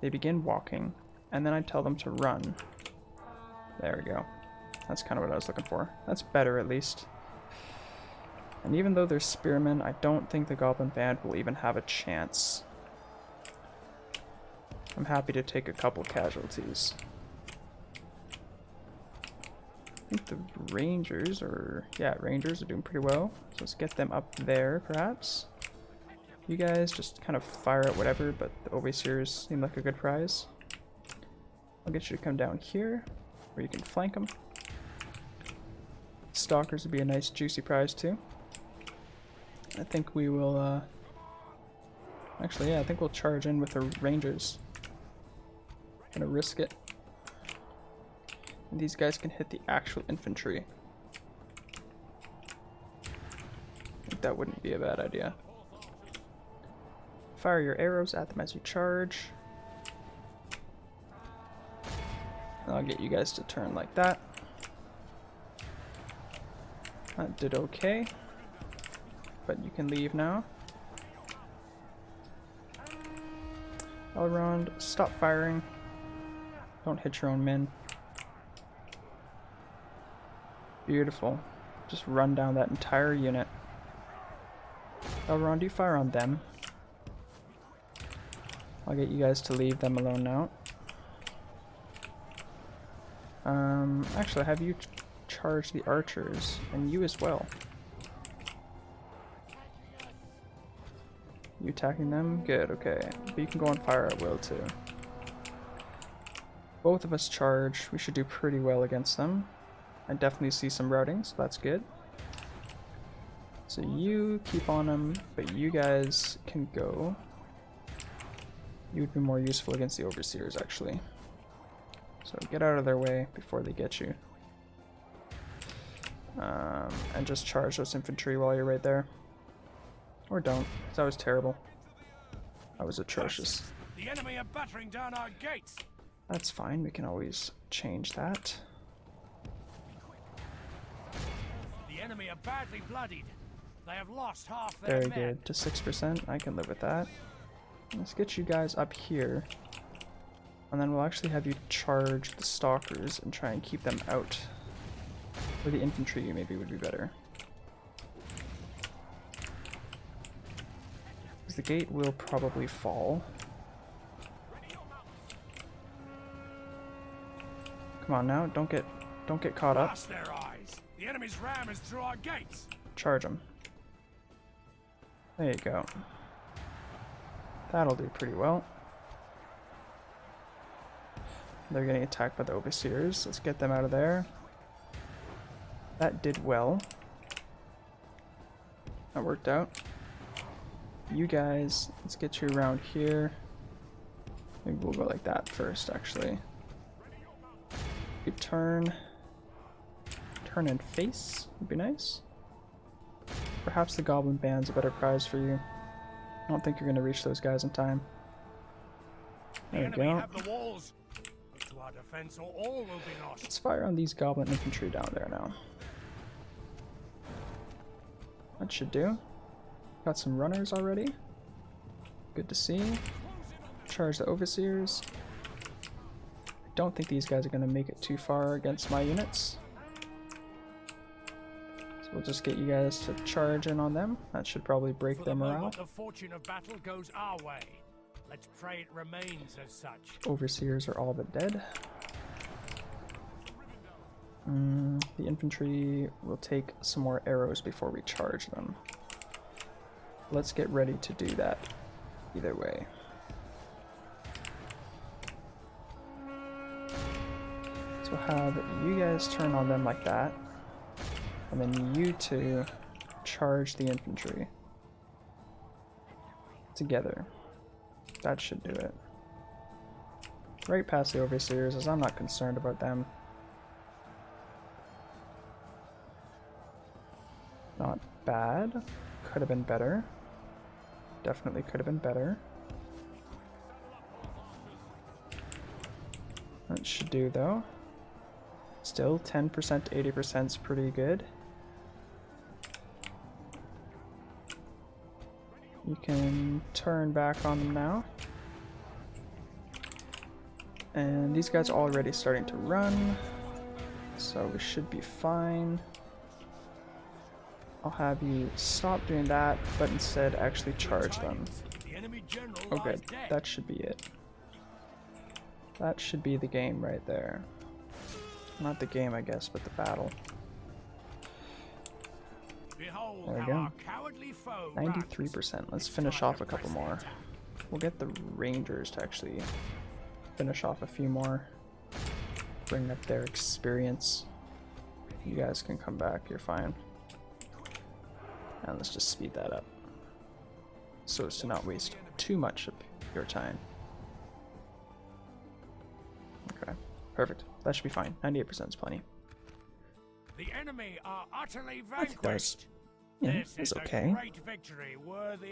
they begin walking, and then I tell them to run. There we go. That's kind of what I was looking for. That's better, at least. And even though they're spearmen, I don't think the goblin band will even have a chance. I'm happy to take a couple casualties. I think the rangers rangers are doing pretty well. So let's get them up there, perhaps. You guys just kind of fire at whatever, but the overseers seem like a good prize. I'll get you to come down here, where you can flank them. Stalkers would be a nice juicy prize too. I think we will, actually, yeah, I think we'll charge in with the rangers. Gonna risk it. And these guys can hit the actual infantry. I think that wouldn't be a bad idea. Fire your arrows at them as you charge. And I'll get you guys to turn like that. That did okay. But you can leave now. Elrond, stop firing. Don't hit your own men. Beautiful. Just run down that entire unit. Elrond, you fire on them. I'll get you guys to leave them alone now. Actually, have you charge the archers, and you as well. You attacking them? Good, okay. But you can go on fire at will too. Both of us charge. We should do pretty well against them. I definitely see some routing, so that's good. So you keep on them, but you guys can go. You would be more useful against the overseers, actually. So get out of their way before they get you. And just charge those infantry while you're right there. Or don't, because that was terrible. That was atrocious. The enemy are battering down our gates. That's fine, we can always change that. The enemy are badly bloodied. They have lost half their Very men. good. To 6%, I can live with that. Let's get you guys up here. And then we'll actually have you charge the stalkers and try and keep them out. Or the infantry maybe would be better. Because the gate will probably fall. Come on now, don't get caught up. Blast their eyes. The enemy's ram is through our gates. Charge them. There you go. That'll do pretty well. They're getting attacked by the overseers. Let's get them out of there. That did well. That worked out. You guys, let's get you around here. Maybe we'll go like that first, actually. You turn and face would be nice. Perhaps the goblin band's a better prize for you. I don't think you're gonna reach those guys in time. There we go. Have the walls. To our defense, or all will be lost. Let's fire on these goblin infantry down there now. That should do. Got some runners already. Good to see. Charge the overseers. I don't think these guys are going to make it too far against my units. So we'll just get you guys to charge in on them. That should probably break their morale. The fortune of battle goes our way. Let's pray it remains as such. Overseers are all but dead. The infantry will take some more arrows before we charge them. Let's get ready to do that either way. So have you guys turn on them like that, and then you two charge the infantry together. That should do it. Right past the overseers, as I'm not concerned about them. Not bad. Could have been better. Definitely could have been better. That should do though. Still 10% to 80% is pretty good. You can turn back on them now. And these guys are already starting to run, so we should be fine. I'll have you stop doing that, but instead actually charge them. Okay, that should be it. That should be the game right there. Not the game, I guess, but the battle. There we go. 93%. Let's finish off a couple more. We'll get the Rangers to actually finish off a few more. Bring up their experience. You guys can come back, you're fine. And let's just speed that up, so as to not waste too much of your time. Okay, perfect. That should be fine. 98% is plenty. The enemy are utterly I think that was, vanquished. yeah, it's okay.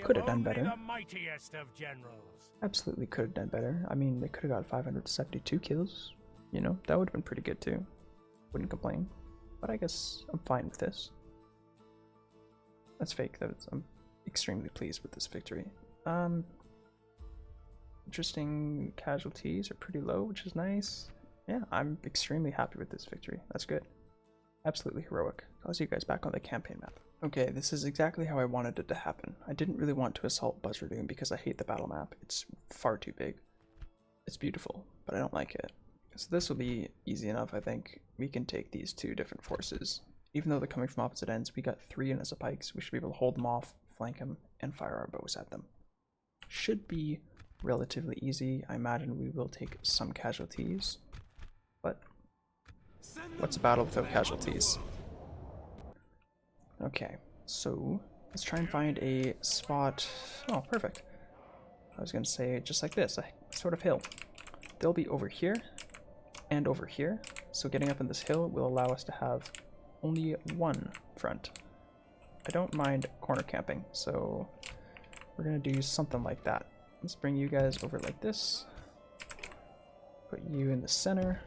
Could have done better. The mightiest of generals. Absolutely could have done better. I mean, they could have got 572 kills. You know, that would have been pretty good too. Wouldn't complain. But I guess I'm fine with this. That's fake. I'm extremely pleased with this victory. Interesting casualties are pretty low, which is nice. Yeah, I'm extremely happy with this victory. That's good. Absolutely heroic. I'll see you guys back on the campaign map. Okay, this is exactly how I wanted it to happen. I didn't really want to assault Barad-Dûr because I hate the battle map. It's far too big. It's beautiful, but I don't like it. So this will be easy enough, I think. We can take these two different forces. Even though they're coming from opposite ends, we got 3 units of pikes. We should be able to hold them off, flank them, and fire our bows at them. Should be relatively easy. I imagine we will take some casualties, but what's a battle without casualties? Okay, so let's try and find a spot. Oh, perfect. I was gonna say just like this, a sort of hill. They'll be over here and over here, so getting up in this hill will allow us to have only one front. I don't mind corner camping, so we're gonna do something like that. Let's bring you guys over like this, put you in the center,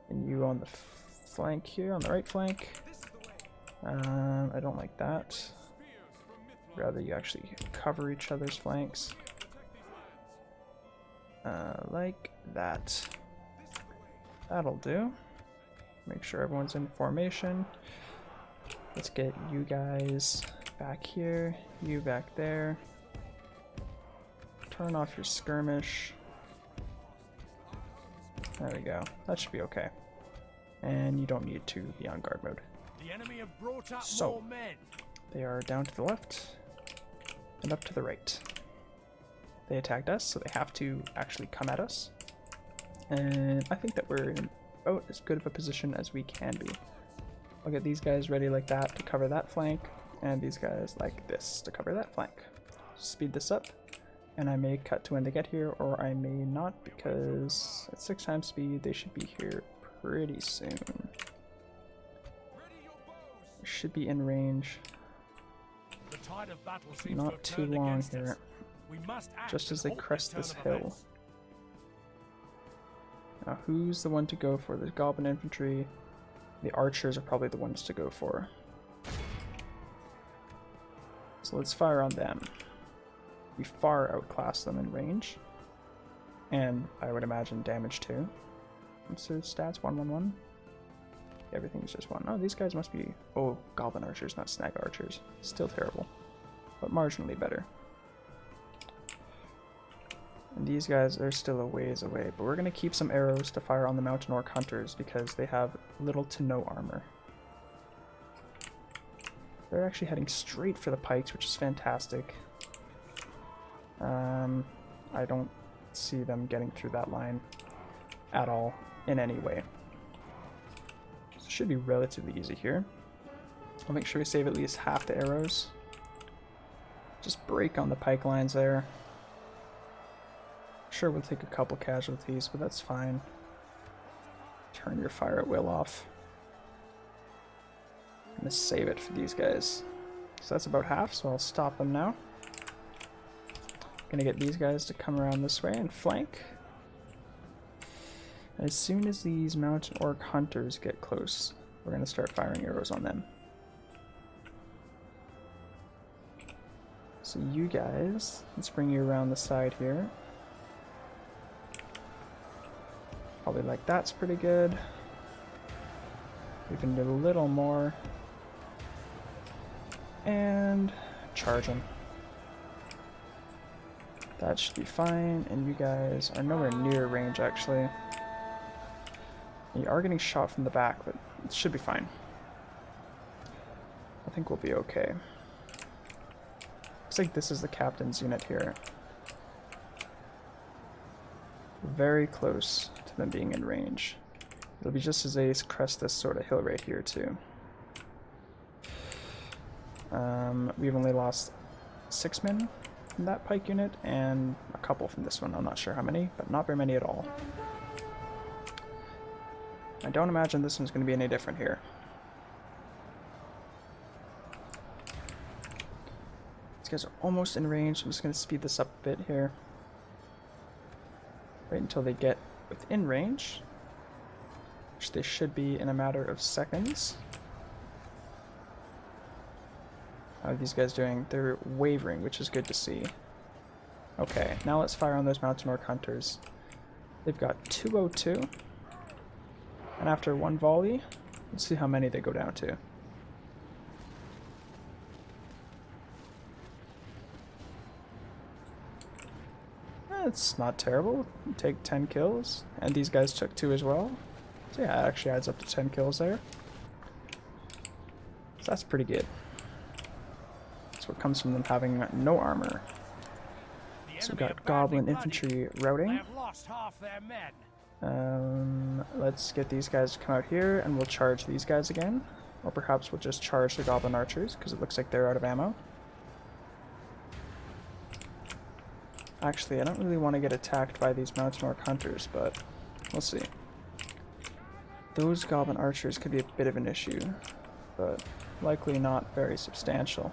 and you on the flank here, on the right flank. I don't like that. Rather you actually cover each other's flanks. Like that. That'll do. Make sure everyone's in formation. Let's get you guys back here, you back there. Turn off your skirmish. There we go. That should be okay. And you don't need to be on guard mode. The enemy have brought up So, more men. they are down to the left and up to the right. They attacked us, so they have to actually come at us. And I think that we're in about as good of a position as we can be. I'll get these guys ready like that to cover that flank, and these guys like this to cover that flank. Speed this up, and I may cut to when they get here, or I may not, because at 6 times speed they should be here pretty soon. Should be in range. The tide of battle seems Not to too have turned long against here. us. We must act Just as and they halt crest turn this of hill. events. Now who's the one to go for? The goblin infantry. The archers are probably the ones to go for. So let's fire on them. We far outclass them in range. And I would imagine damage too. What's their stats? 111? Everything's just 1. Oh, these guys must be... Oh, goblin archers, not snag archers. Still terrible. But marginally better. And these guys are still a ways away, but we're going to keep some arrows to fire on the mountain orc hunters because they have little to no armor. They're actually heading straight for the pikes, which is fantastic. I don't see them getting through that line at all in any way. So it should be relatively easy here. I'll make sure we save at least half the arrows. Just break on the pike lines there. Sure, we'll take a couple casualties, but that's fine. Turn your fire at will off. I'm gonna save it for these guys. So that's about half, so I'll stop them now. Gonna get these guys to come around this way and flank. As soon as these mountain orc hunters get close, we're gonna start firing arrows on them. So you guys, let's bring you around the side here. Probably like that's pretty good. We can do a little more. And charge them. That should be fine, and you guys are nowhere near range actually. You are getting shot from the back, but it should be fine. I think we'll be okay. Looks like this is the captain's unit here. Very close to them being in range. It'll be just as they crest this sort of hill right here too. We've only lost 6 men from that pike unit and a couple from this one. I'm not sure how many, but not very many at all. I don't imagine this one's going to be any different here. These guys are almost in range. I'm just going to speed this up a bit here. Right until they get within range, which they should be in a matter of seconds. How are these guys doing? They're wavering, which is good to see. Okay, now let's fire on those mountain orc hunters. They've got 202. And after one volley, let's see how many they go down to. It's not terrible. You take 10 kills, and these guys took 2 as well. So yeah, it actually adds up to 10 kills there. So that's pretty good. That's what comes from them having no armor. So we've got goblin infantry routing. Let's get these guys to come out here, and we'll charge these guys again. Or perhaps we'll just charge the goblin archers, because it looks like they're out of ammo. Actually, I don't really want to get attacked by these mountain orc hunters, but we'll see. Those goblin archers could be a bit of an issue, but likely not very substantial.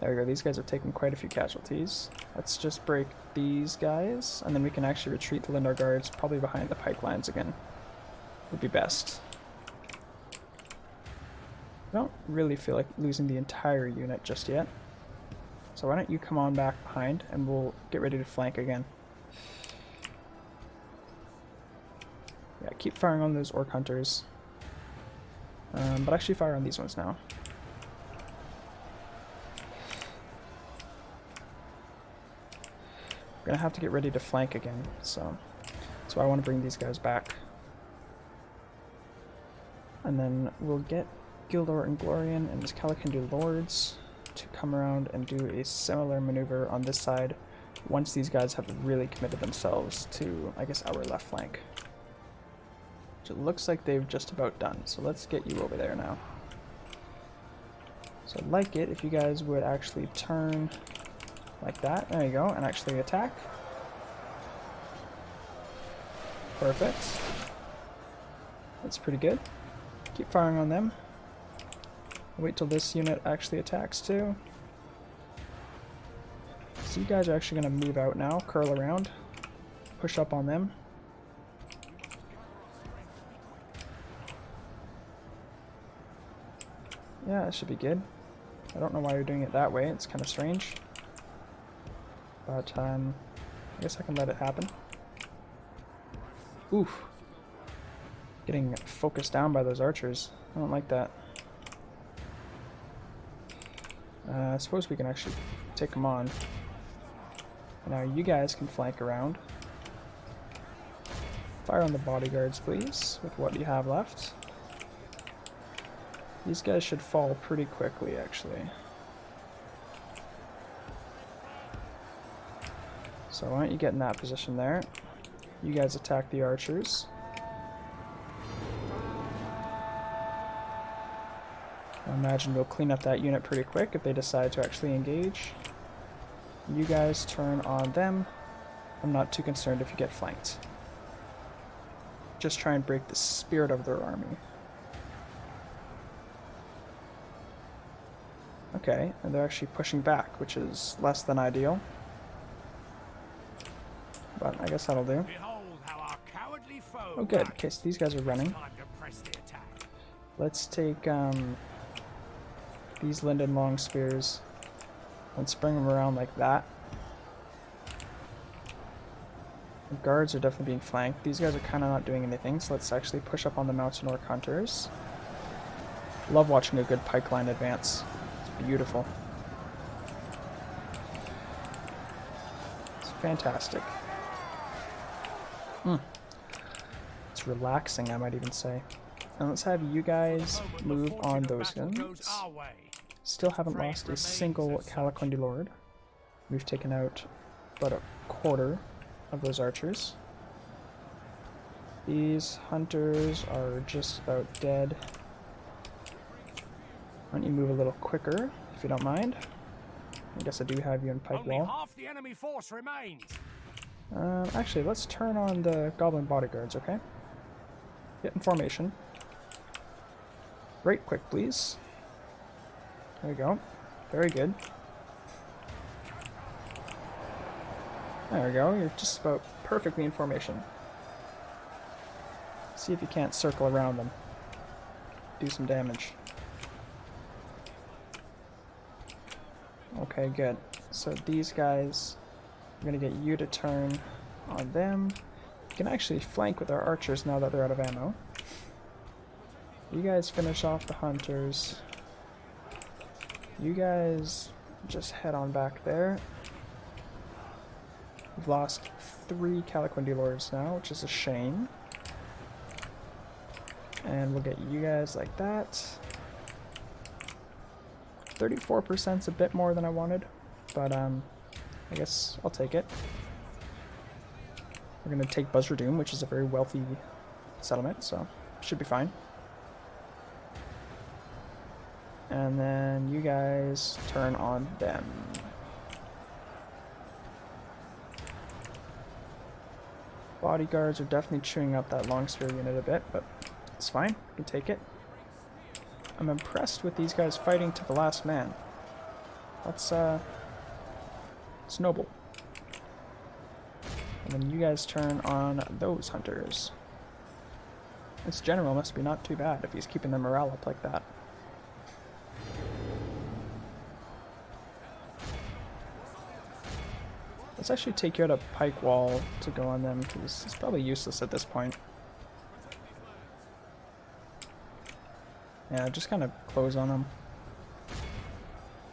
There we go, these guys have taken quite a few casualties. Let's just break these guys, and then we can actually retreat the Lindar guards, probably behind the pipelines again. Would be best. I don't really feel like losing the entire unit just yet. So why don't you come on back behind, and we'll get ready to flank again. Yeah, keep firing on those orc hunters. But actually fire on these ones now. We're gonna have to get ready to flank again, so I want to bring these guys back. And then we'll get Gildor and Glorian and his Calakindu lords to come around and do a similar maneuver on this side once these guys have really committed themselves to, I guess, our left flank. Which it looks like they've just about done, so let's get you over there now. So I'd like it if you guys would actually turn like that, there you go, and actually attack. Perfect. That's pretty good. Keep firing on them. Wait till this unit actually attacks too. So you guys are actually going to move out now, curl around, push up on them. Yeah, it should be good. I don't know why you're doing it that way, it's kind of strange. But I guess I can let it happen. Oof. Getting focused down by those archers. I don't like that. I suppose we can actually take them on. Now you guys can flank around. Fire on the bodyguards, please, with what you have left. These guys should fall pretty quickly, actually. So why don't you get in that position there? You guys attack the archers. I imagine we'll clean up that unit pretty quick if they decide to actually engage. You guys turn on them. I'm not too concerned if you get flanked. Just try and break the spirit of their army. Okay, and they're actually pushing back, which is less than ideal. But I guess that'll do. Oh good, okay, so these guys are running. Let's take these Linden long spears and spring them around like that. The guards are definitely being flanked. These guys are kind of not doing anything, so let's actually push up on the mountain orc hunters. Love watching a good pike line advance. It's beautiful. It's fantastic. It's relaxing, I might even say. And let's have you guys move on those guns. Still haven't lost a single Calaquendi Lord. We've taken out about a quarter of those archers. These hunters are just about dead. Why don't you move a little quicker, if you don't mind? I guess I do have you in pike wall. Only half the enemy force remains. Actually, let's turn on the goblin bodyguards, okay? Get in formation. Right quick, please. There we go. Very good. There we go. You're just about perfectly in formation. See if you can't circle around them. Do some damage. Okay, good. So these guys, I'm gonna get you to turn on them. You can actually flank with our archers now that they're out of ammo. You guys finish off the hunters. You guys just head on back there. We've lost 3 Calaquendi Lords now, which is a shame. And we'll get you guys like that. 34%'s a bit more than I wanted, but I guess I'll take it. We're gonna take Barad-Dûr, which is a very wealthy settlement, so should be fine. And then you guys turn on them. Bodyguards are definitely chewing up that long spear unit a bit, but it's fine. We can take it. I'm impressed with these guys fighting to the last man. That's it's noble. And then you guys turn on those hunters. This general must be not too bad if he's keeping their morale up like that. Let's actually take you out a pike wall to go on them, because it's probably useless at this point. Yeah, just kind of close on them.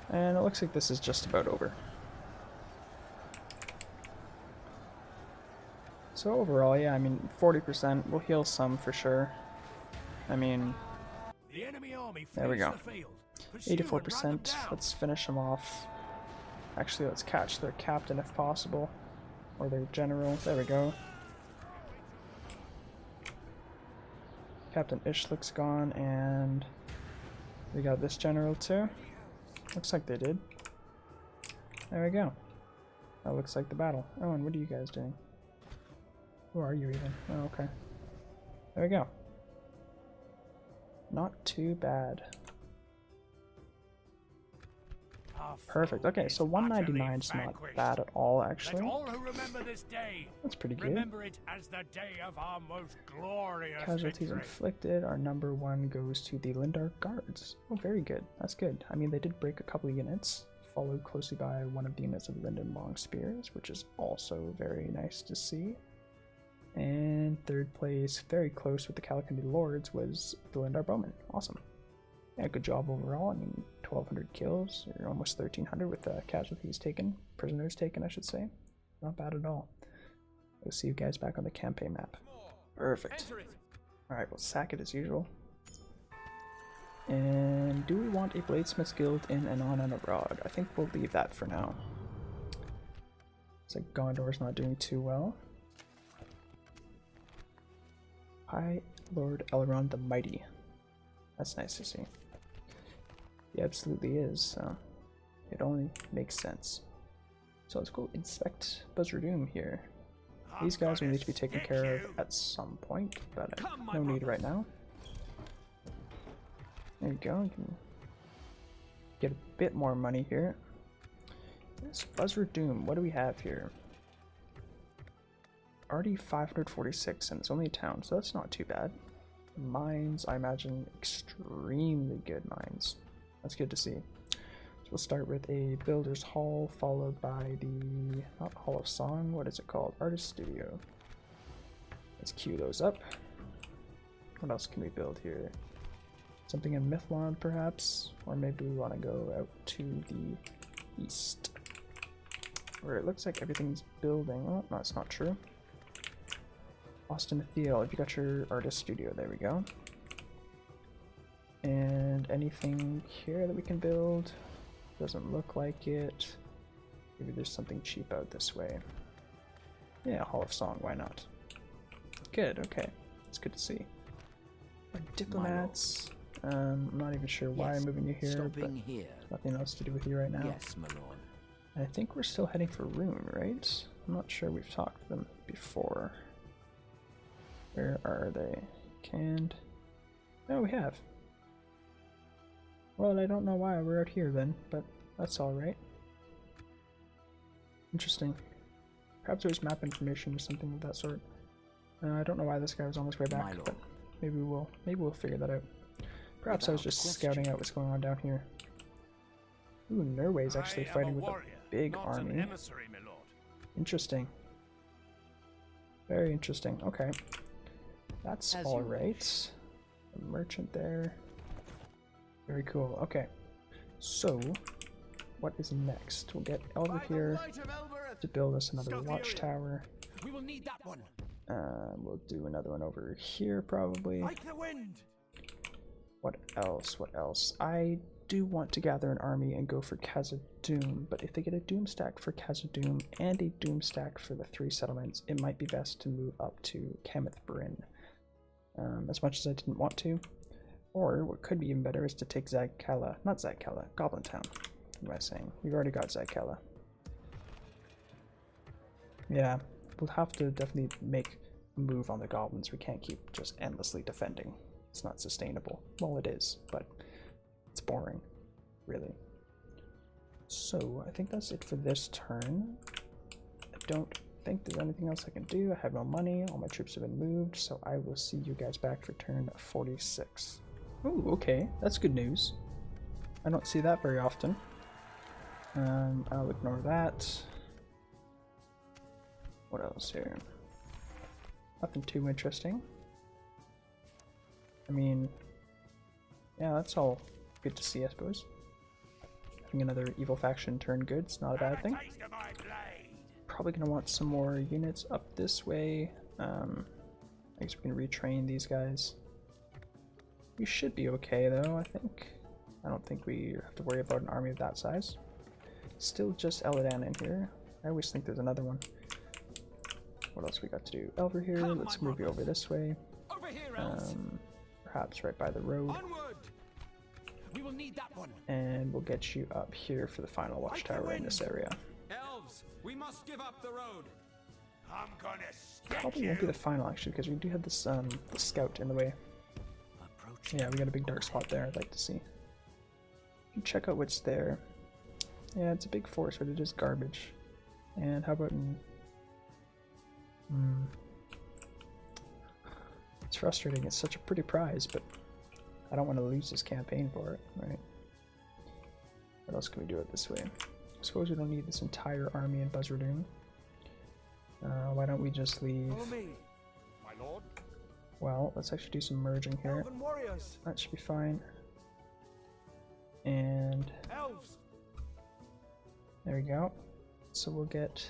And it looks like this is just about over. So overall, yeah, I mean, 40%. We'll heal some for sure. I mean, The enemy army there we go. the field. Pursue and run them 84%. down. Let's finish them off. Actually, let's catch their captain if possible. Or their general. There we go. Captain Ishlik's gone, and we got this general too. Looks like they did. There we go. That looks like the battle. Oh, and what are you guys doing? Who are you even? Oh, okay. There we go. Not too bad. Our Perfect. foe Okay, is so 199 is utterly not vanquished. bad at all, Let actually. all who remember this day That's pretty good. remember it as the day of our most glorious Casualties victory. inflicted. Our number 1 goes to the Lindar Guards. Oh, very good. That's good. I mean, they did break a couple of units, followed closely by one of the units of Linden Long Spears, which is also very nice to see. And third place, very close with the Calaquendi Lords, was the Lindar Bowmen. Awesome. Yeah, good job overall. I mean, 1,200 kills, or almost 1,300 with casualties taken, prisoners taken, I should say. Not bad at all. We'll see you guys back on the campaign map. Perfect. Alright, we'll sack it as usual. And do we want a Bladesmith's Guild in Anon and Abroad? I think we'll leave that for now. Looks like Gondor's not doing too well. High Lord Elrond the Mighty. That's nice to see. He absolutely is, so it only makes sense. So let's go inspect Barad-Dûr here. These guys will need to be taken care of at some point, but no need right now. There you go, you can get a bit more money here. This Barad-Dûr, what do we have here? Already 546, and it's only a town, so that's not too bad. Mines, I imagine extremely good mines. That's good to see. So we'll start with a Builder's Hall, followed by the, not Hall of Song, what is it called? Artist Studio. Let's queue those up. What else can we build here? Something in Mithlond, perhaps? Or maybe we want to go out to the east, where it looks like everything's building. Oh, no, it's not true. Austin Thiel, if you got your artist studio, there we go. And anything here that we can build? Doesn't look like it. Maybe there's something cheap out this way. Yeah, Hall of Song, why not? Good, okay. It's good to see. Our diplomats. I'm not even sure why I'm moving you here, but nothing else to do with you right now. Yes, my lord. I think we're still heading for Rune, right? I'm not sure we've talked to them before. Where are they? Canned? No, we have. Well, I don't know why we're out here then, but that's alright. Interesting. Perhaps there's map information or something of that sort. I don't know why this guy was on his way back, but maybe we'll figure that out. Perhaps I was just scouting out what's going on down here. Ooh, Norway's actually fighting with a big army. Interesting. Very interesting. Okay. That's alright. A merchant there. Very cool. Okay. So, what is next? We'll get Elver here to build us another watchtower. We will need that one. We'll do another one over here probably. Like the wind. What else? What else? I do want to gather an army and go for Khazad-dûm, but if they get a Doom stack for Khazad-dûm and a Doom stack for the 3 settlements, it might be best to move up to Cameth Brin. As much as I didn't want to. Or what could be even better is to take Zagkala, not Zagkala, Goblin Town. What am I saying? We've already got Zagkala. Yeah, we'll have to definitely make a move on the goblins. We can't keep just endlessly defending. It's not sustainable. Well, it is, but it's boring, really. So I think that's it for this turn. I don't think there's anything else I can do. I have no money. All my troops have been moved, so I will see you guys back for turn 46. Oh, okay, that's good news. I don't see that very often. I'll ignore that. What else here? Nothing too interesting. I mean, yeah, that's all good to see, I suppose. Having another evil faction turn good, it's not a bad thing. Probably gonna want some more units up this way. I guess we can retrain these guys. We should be okay though, I think. I don't think we have to worry about an army of that size. Still just Eladan in here. I always think there's another one. What else we got to do? Elver here, let's move you over this way. Over here, Elves. Perhaps right by the road. Onward. We will need that one. And we'll get you up here for the final watchtower in this area. Elves, we must give up the road. I'm gonna stick Probably won't be the final actually, because we do have this the scout in the way. Yeah, we got a big dark spot there I'd like to see. Check out what's there. Yeah, it's a big forest, but it is garbage. And how about in... It's frustrating, it's such a pretty prize, but I don't want to lose this campaign for it, right? What else can we do it this way? I suppose we don't need this entire army in Buzzardoon. Why don't we just leave... Follow me, my lord. Well, let's actually do some merging here. Elven warriors. That should be fine. And Elves. there we go. So we'll get...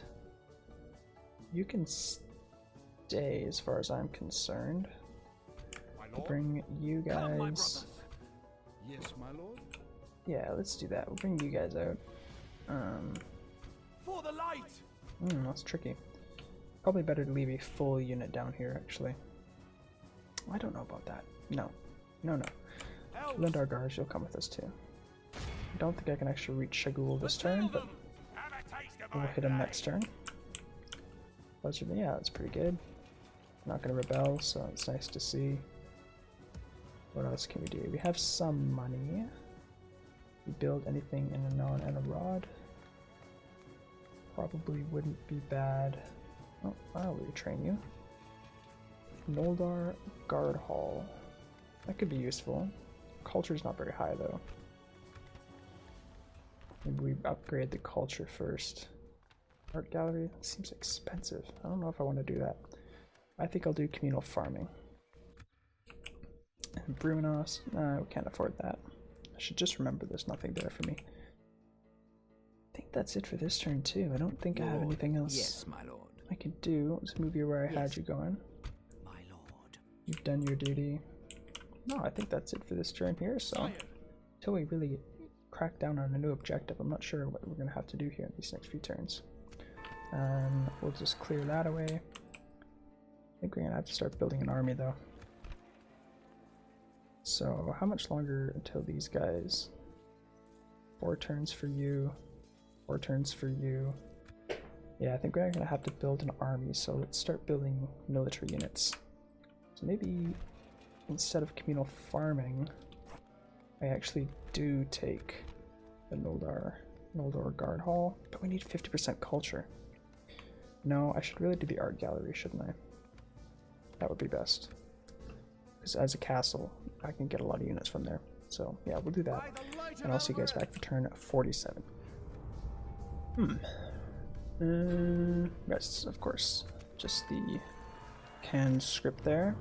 You can stay as far as I'm concerned. We'll bring you guys... Yes, my lord. Yeah, let's do that. We'll bring you guys out. For the light. That's tricky. Probably better to leave a full unit down here, actually. I don't know about that. No. No, no. Lindar Guards, you'll come with us too. I don't think I can actually reach Shagul this turn, but we'll hit him next turn. Buzzard, yeah, that's pretty good. Not gonna rebel, so it's nice to see. What else can we do? We have some money. We build anything in a non and a rod. Probably wouldn't be bad. Oh, I'll retrain you. Noldar Guard Hall. That could be useful. Culture's not very high though. Maybe we upgrade the culture first. Art gallery seems expensive. I don't know if I want to do that. I think I'll do communal farming. And Brunos, nah, we can't afford that. I should just remember there's nothing there for me. I think that's it for this turn too. I don't think I have anything else. Yes, my lord. I can do. Let's move you where I had you going. My lord. You've done your duty. No, I think that's it for this turn here. So until we really crack down on a new objective, I'm not sure what we're gonna have to do here in these next few turns. We'll just clear that away. I think we're gonna have to start building an army though. So how much longer until these guys? 4 turns for you, 4 turns for you. Yeah, I think we're gonna have to build an army, so let's start building military units. So maybe instead of communal farming, I actually do take the Noldor Guard Hall, but we need 50% culture. No, I should really do the art gallery, shouldn't I? That would be best. Because as a castle, I can get a lot of units from there. So yeah, we'll do that. And I'll see you guys back for turn 47. Yes, of course. Just the canned script there.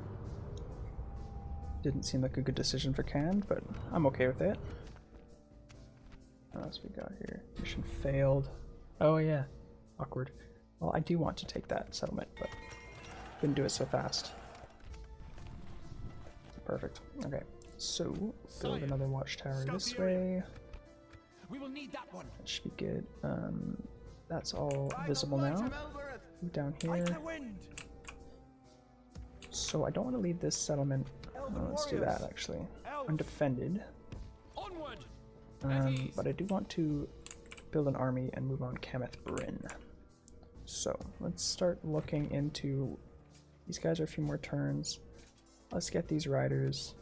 Didn't seem like a good decision for canned, but I'm okay with it. What else we got here? Mission failed. Oh yeah, awkward. Well, I do want to take that settlement, but couldn't do it so fast. Perfect. Okay, so build another watchtower this way. We will need that one. That should be good. That's all visible now. Move down here. So I don't want to leave this settlement. Let's do that actually. Undefended. But I do want to build an army and move on Cameth Brin. So let's start looking into. These guys are a few more turns. Let's get these riders.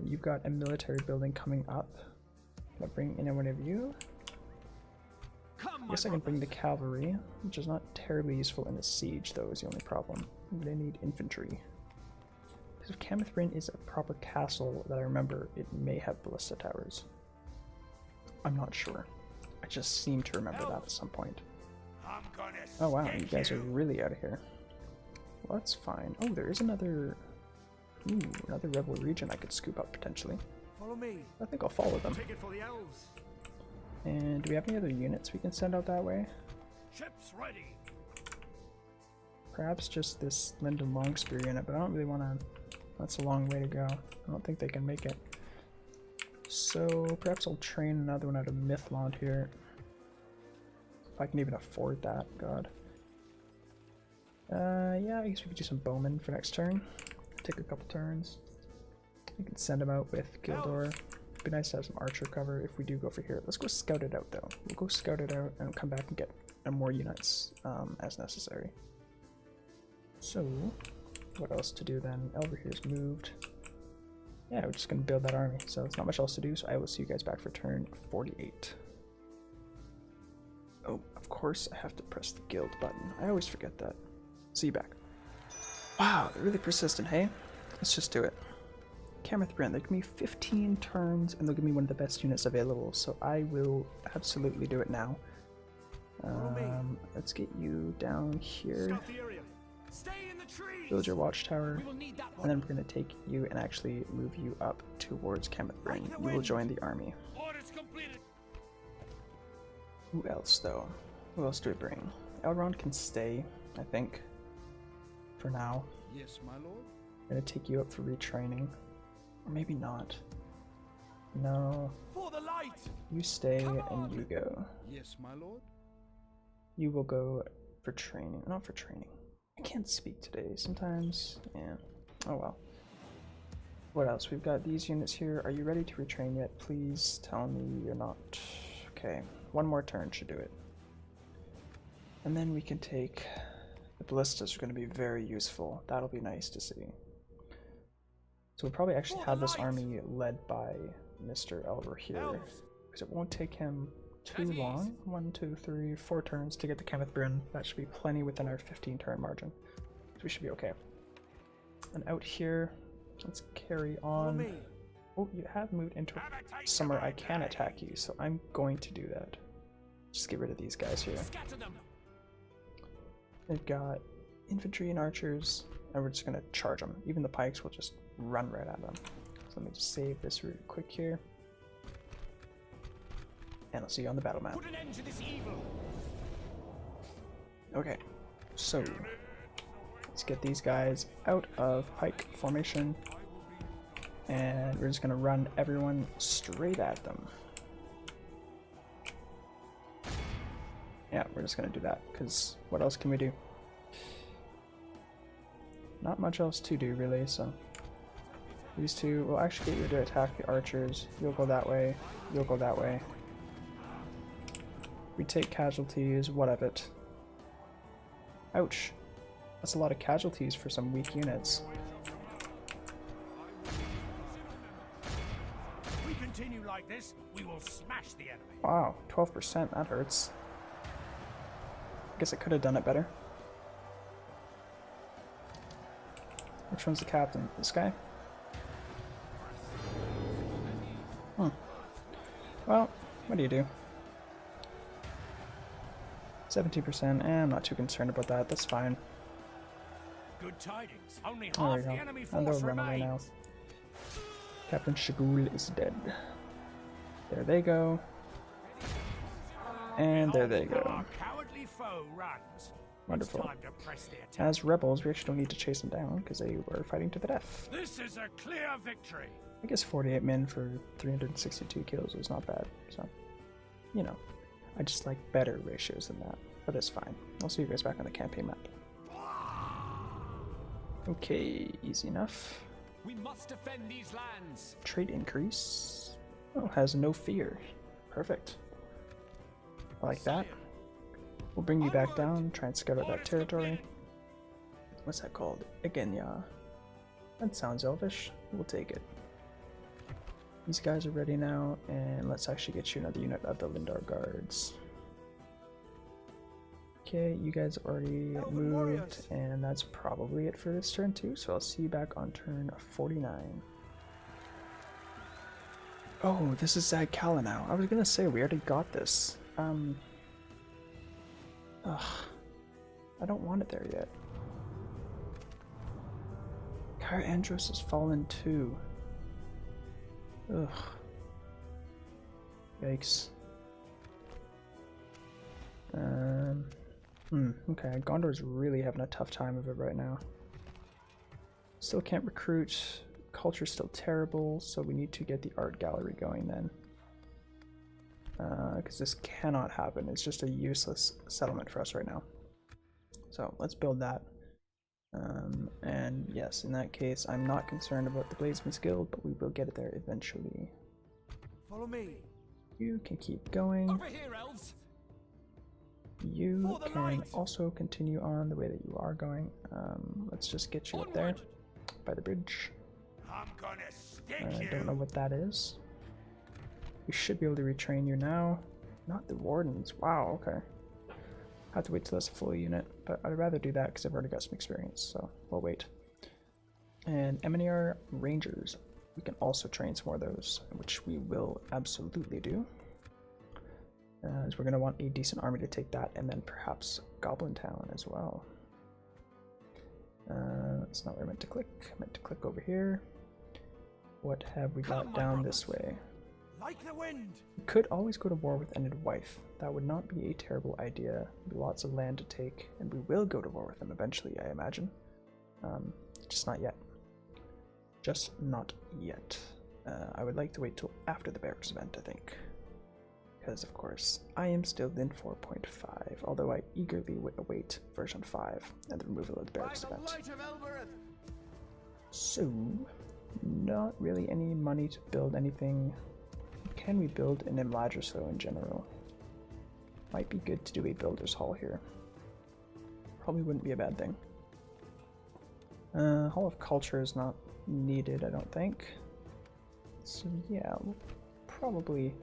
You've got a military building coming up. Can I bring in one of you? I guess I can bring the cavalry, which is not terribly useful in a siege, though, is the only problem. I'm gonna need infantry. Because if Cameth Brin is a proper castle that I remember, it may have ballista towers. I'm not sure. I just seem to remember that at some point. Oh wow, you guys are really out of here. Well, that's fine. Oh, there is another rebel region I could scoop up potentially. Follow me. I think I'll follow them. Take it for the elves. And do we have any other units we can send out that way? Ships ready. Perhaps just this Lyndon Longspear unit, but I don't really want to. That's a long way to go. I don't think they can make it. So perhaps I'll train another one out of Mythlond here. If I can even afford that, God. Yeah, I guess we could do some bowmen for next turn. Take a couple turns. We can send them out with Gildor. It'd be nice to have some archer cover if we do go for here. Let's go scout it out though. We'll go scout it out and come back and get more units as necessary. So, what else to do then? Elver here's moved. Yeah, we're just gonna build that army. So there's not much else to do, so I will see you guys back for turn 48. Oh, of course I have to press the guild button. I always forget that. See you back. Wow, they're really persistent, hey? Let's just do it. Cameth Brin, they give me 15 turns and they'll give me one of the best units available, so I will absolutely do it now. Let's get you down here. Build your watchtower, and then we're going to take you and actually move you up towards Cameth Brin. You will join the army. Who else, though? Who else do we bring? Elrond can stay, I think, for now. Yes, my lord. I'm going to take you up for retraining. Or maybe not. No. For the light. You stay and you go. Yes, my lord. You will go for training. Not for training. I can't speak today. Sometimes, yeah. Oh well. What else? We've got these units here. Are you ready to retrain yet? Please tell me you're not. Okay. One more turn should do it. And then we can take... The ballistas are going to be very useful. That'll be nice to see. So we'll probably actually have this army led by Mr. Elver here. Because it won't take him too long. 1, 2, 3, 4 turns to get to Cameth Brin. That should be plenty within our 15 turn margin. So we should be okay. And out here, let's carry on. Oh, you have moved into somewhere I can attack you, so I'm going to do that. Just get rid of these guys here. They've got infantry and archers, and we're just going to charge them. Even the pikes will just run right at them. So let me just save this really quick here. And I'll see you on the battle map. Put an end to this evil. Okay, so let's get these guys out of pike formation. And we're just going to run everyone straight at them. Yeah, we're just going to do that, because what else can we do? Not much else to do, really, so... These two will actually get you to attack the archers. You'll go that way, you'll go that way. We take casualties, what of it? Ouch. That's a lot of casualties for some weak units. If we continue like this, we will smash the enemy. Wow, 12%, that hurts. I guess I could have done it better. Which one's the captain? This guy? Well, what do you do? 17%, I'm not too concerned about that, that's fine. Good tidings. Only There we half go. the enemy And they'll force run away now. remains. Captain Shagul is dead. There they go. And there they go. Our cowardly foe runs. Wonderful. It's time to press the attack. As rebels, we actually don't need to chase them down because they were fighting to the death. This is a clear victory. I guess 48 men for 362 kills is not bad, so, you know, I just like better ratios than that, but it's fine. I'll see you guys back on the campaign map. Okay, easy enough. We must defend these lands. Trait increase. Oh, has no fear. Perfect. I like that. We'll bring you back down, try and scout out that territory. What's that called? Again, yeah. That sounds elvish. We'll take it. These guys are ready now, and let's actually get you another unit of the Lindar Guards. Okay, you guys already moved, and that's probably it for this turn too, so I'll see you back on turn 49. Oh, this is Zag Kala now. I was gonna say, we already got this. Ugh. I don't want it there yet. Kara Andros has fallen too. Ugh. Yikes. Okay, Gondor's really having a tough time of it right now. Still can't recruit. Culture's still terrible, so we need to get the art gallery going then. Because this cannot happen. It's just a useless settlement for us right now. So let's build that. And yes, in that case, I'm not concerned about the Bladesmith's Guild, but we will get it there eventually. Follow me. You can keep going. Over here, elves. You can also continue on the way that you are going. Let's just get you up there by the bridge. I'm gonna stick I you. don't know what that is. We should be able to retrain you now. Not the wardens. Wow, okay. Have to wait till that's a full unit, but I'd rather do that because I've already got some experience, so we'll wait. And Eminiar Rangers. We can also train some more of those, which we will absolutely do. As we're going to want a decent army to take that, and then perhaps Goblin Town as well. That's not where I meant to click. I meant to click over here. What have we got down this way? Like the wind. We could always go to war with Ended Wife. That would not be a terrible idea. Lots of land to take, and we will go to war with them eventually, I imagine. Just not yet. Just not yet. I would like to wait till after the barracks event, I think. Because, of course, I am still in 4.5, although I eagerly await version 5 and the removal of the barracks event. So, not really any money to build anything. Can we build an Imladris in general? Might be good to do a Builder's Hall here. Probably wouldn't be a bad thing. Hall of Culture is not needed, I don't think. So yeah, we'll probably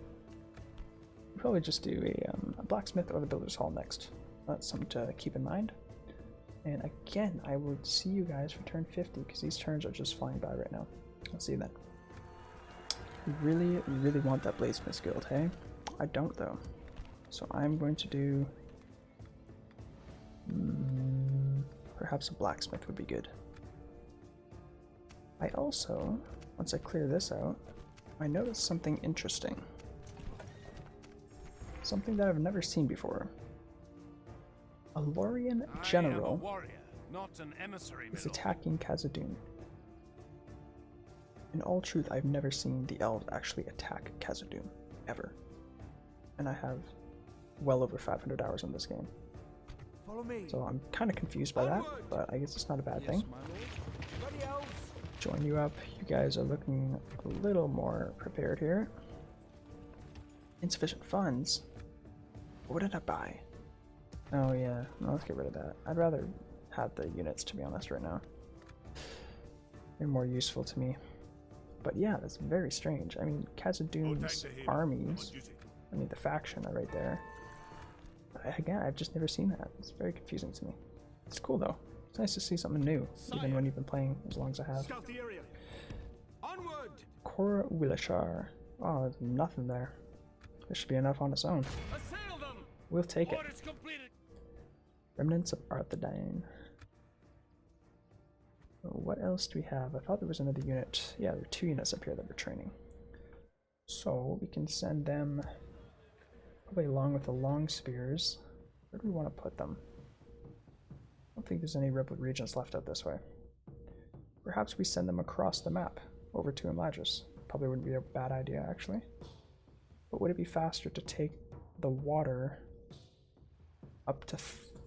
just do a Blacksmith or the Builder's Hall next. That's something to keep in mind. And again, I will see you guys for turn 50, because these turns are just flying by right now. I'll see you then. Really, really want that Bladesmith guild, hey? I don't though. So I'm going to do... perhaps a blacksmith would be good. I also, once I clear this out, I noticed something interesting. Something that I've never seen before. A Lorien general warrior, not an emissary, is attacking Khazad-dûr. In all truth, I've never seen the elves actually attack Khazad-dûr, ever. And I have well over 500 hours on this game. Follow me. So I'm kind of confused by that, but I guess it's not a bad thing. My lord. Ready, elves? Join you up. You guys are looking a little more prepared here. Insufficient funds? What did I buy? Oh yeah, no, let's get rid of that. I'd rather have the units, to be honest, right now. They're more useful to me. But yeah, that's very strange. I mean, Khazad-dûr's armies, I mean the faction are right there. Again, I've just never seen that. It's very confusing to me. It's cool though. It's nice to see something new, even when you've been playing as long as I have. Scout the area. Onward. Cor Willashar. Oh, there's nothing there. There should be enough on its own. Assail them. We'll take it. Orders completed. Remnants of Arthedain. What else do we have? I thought there was another unit. Yeah, there are 2 units up here that we're training. So we can send them probably along with the long spears. Where do we want to put them? I don't think there's any Rippled regions left out this way. Perhaps we send them across the map over to Imladris. Probably wouldn't be a bad idea actually. But would it be faster to take the water up to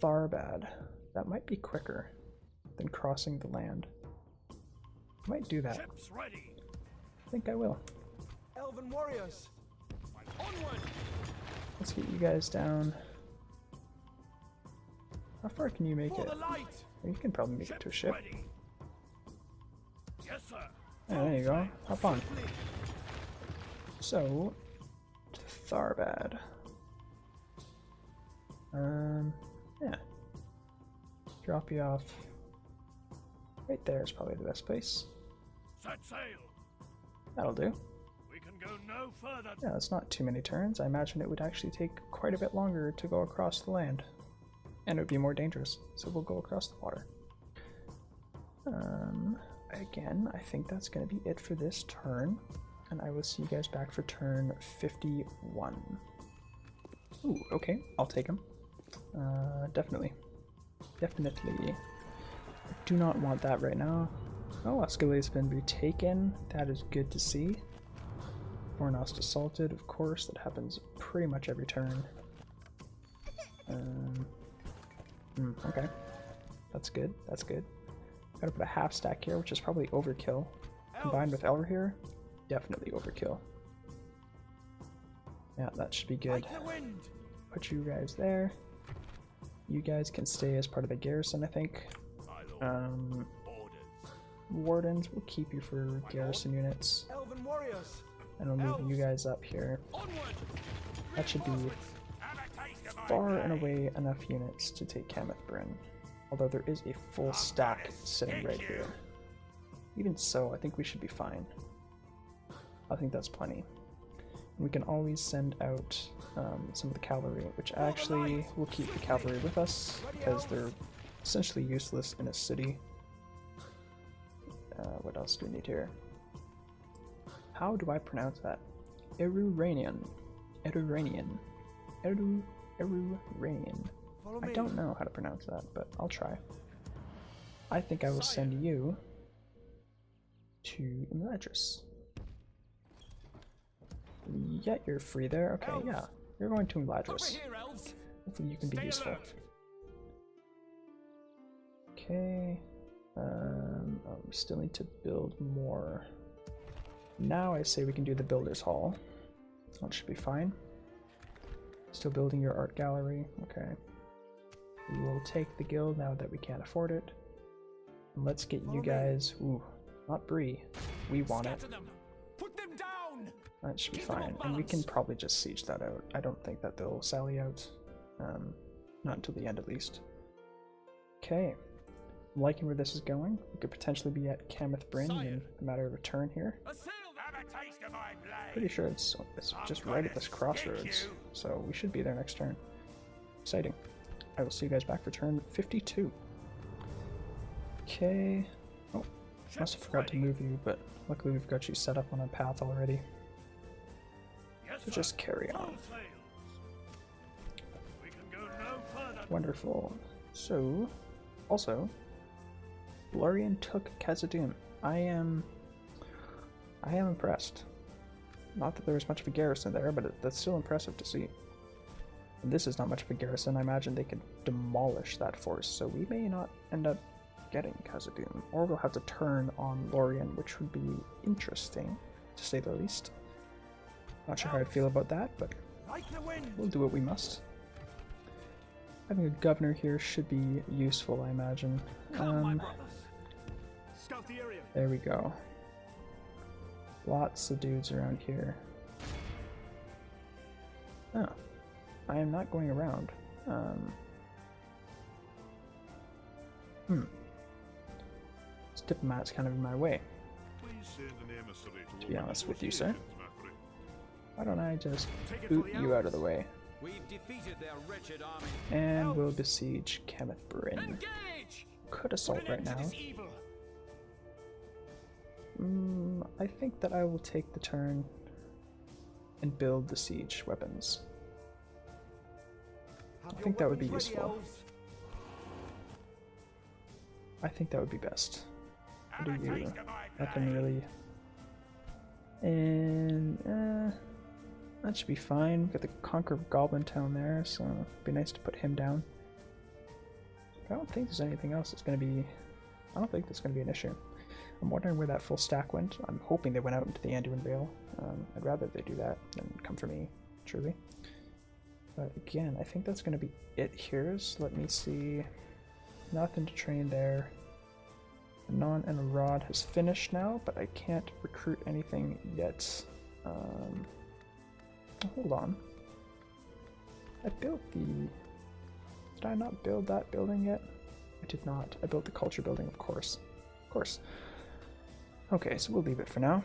Tharbad? That might be quicker than crossing the land. I might do that. Ships ready. I think I will. Elven warriors. Onward. Let's get you guys down. How far can you make For it? the light. You can probably make it to a ship. Ready. Yes, sir. Yeah, there you go. Hop on. So, to Tharbad. Yeah. Drop you off. Right there is probably the best place. Set sail. That'll do. We can go no further. Yeah, that's not too many turns. I imagine it would actually take quite a bit longer to go across the land. And it would be more dangerous, so we'll go across the water. Again, I think that's going to be it for this turn. And I will see you guys back for turn 51. Ooh, okay, I'll take him. Definitely. Definitely. I do not want that right now. Oh, Escalade's been retaken. That is good to see. Bornost assaulted, of course. That happens pretty much every turn. Okay. That's good. That's good. Gotta put a half stack here, which is probably overkill. Combined with Elver here, definitely overkill. Yeah, that should be good. Put you guys there. You guys can stay as part of the garrison, I think. Wardens will keep you for garrison units. Elven warriors. And we'll move you guys up here. That should be far and away enough units to take Cameth Brin. Although there is a full stack sitting right here. Even so, I think we should be fine. I think that's plenty. And we can always send out some of the cavalry, which actually will keep the cavalry with us because they're essentially useless in a city. What else do we need here? How do I pronounce that? Eruranian. Eruranian. Eruranian. I don't know how to pronounce that, but I'll try. I think I will send you to Imladris. Yeah, you're free there. Okay, yeah. You're going to Imladris. Hopefully you can be useful. Okay. We still need to build more. Now I say we can do the Builder's Hall. That should be fine. Still building your art gallery. Okay. We will take the guild now that we can't afford it. And let's get you guys... Ooh, not Bree. We want it. Put them down. That should be fine. And we can probably just siege that out. I don't think that they'll sally out. Not until the end at least. Okay. I'm liking where this is going. We could potentially be at Cameth Brin in a matter of a turn here. Pretty sure it's just right at this crossroads, so we should be there next turn. Exciting. I will see you guys back for turn 52. Okay. Oh, must have forgot to move you, but luckily we've got you set up on a path already. So just carry on. Wonderful. So, also, Lorien took Khazad-dûm. I am impressed. Not that there was much of a garrison there, but that's still impressive to see. And this is not much of a garrison. I imagine they could demolish that force, so we may not end up getting Khazad-dûm, or we'll have to turn on Lorien, which would be interesting, to say the least. Not sure how I feel about that, but we'll do what we must. Having a governor here should be useful, I imagine. Scout the area. There we go. Lots of dudes around here. Oh, I am not going around. This diplomat's kind of in my way. To be honest with you, sir. Why don't I just boot you out of the way? We've defeated their wretched army. And we'll besiege Cameth Brin. Could assault right now. I think that I will take the turn and build the siege weapons. I think that would be useful. I think that would be best. What do you? Nothing really. And that should be fine. We've got the Conquer of Goblin Town there, so it'd be nice to put him down. I don't think there's anything else that's going to be... I don't think that's going to be an issue. I'm wondering where that full stack went. I'm hoping they went out into the Anduin Vale. I'd rather they do that than come for me, truly. But again, I think that's going to be it here. So let me see. Nothing to train there. Anon and a Rod has finished now, but I can't recruit anything yet. Hold on. I built the... Did I not build that building yet? I did not. I built the culture building, of course. Of course. Okay, so we'll leave it for now.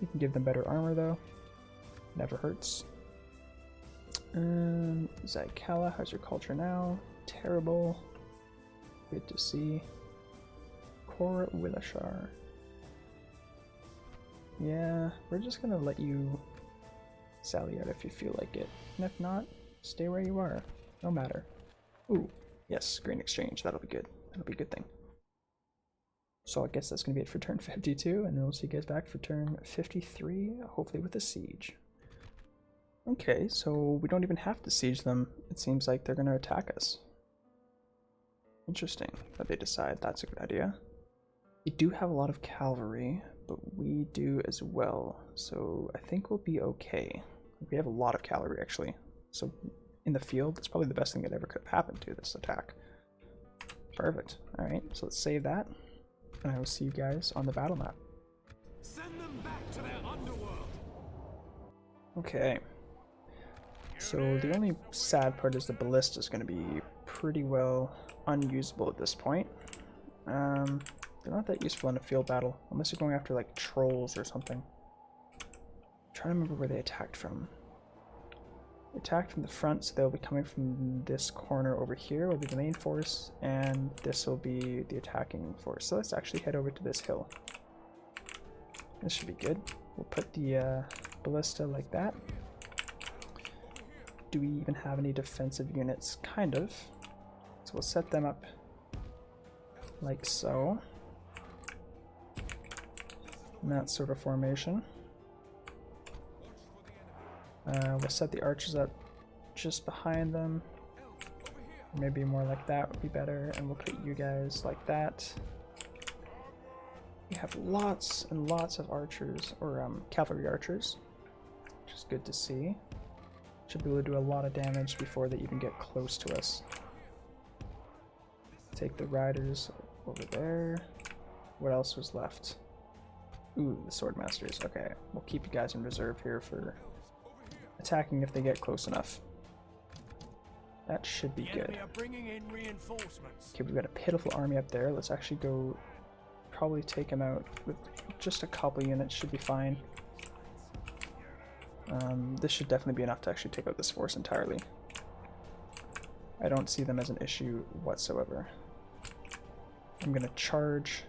We can give them better armor, though. Never hurts. Zykala, how's your culture now? Terrible. Good to see. Cor Willashar. Yeah, we're just gonna let you sally out if you feel like it. And if not, stay where you are. No matter. Ooh, yes, green exchange. That'll be good. That'll be a good thing. So I guess that's going to be it for turn 52, and then we'll see you guys back for turn 53, hopefully with a siege. Okay, so we don't even have to siege them. It seems like they're going to attack us. Interesting that they decide that's a good idea. We do have a lot of cavalry, but we do as well, so I think we'll be okay. We have a lot of cavalry, actually. So in the field, that's probably the best thing that ever could have happened to this attack. Perfect. Alright, so let's save that. And I will see you guys on the battle map. Send them back to their underworld. Okay. So the only sad part is the ballista is going to be pretty well unusable at this point. They're not that useful in a field battle, unless you're going after like trolls or something. I'm trying to remember where they attacked from. They attacked from the front, so they'll be coming from this corner over here will be the main force, and this will be the attacking force. So let's actually head over to this hill. This should be good. We'll put the ballista like that. Do we even have any defensive units? Kind of. So we'll set them up like so. In that sort of formation. We'll set the archers up just behind them. Maybe more like that would be better, and we'll put you guys like that. We have lots and lots of archers, or cavalry archers, which is good to see. Should be able to do a lot of damage before they even get close to us. Take the riders over there. What else was left? Ooh, the swordmasters. Okay, we'll keep you guys in reserve here for attacking if they get close enough. That should be good. Bringing in reinforcements. Okay, we've got a pitiful army up there. Let's actually go probably take him out with just a couple units, should be fine. This should definitely be enough to actually take out this force entirely. I don't see them as an issue whatsoever. I'm going to charge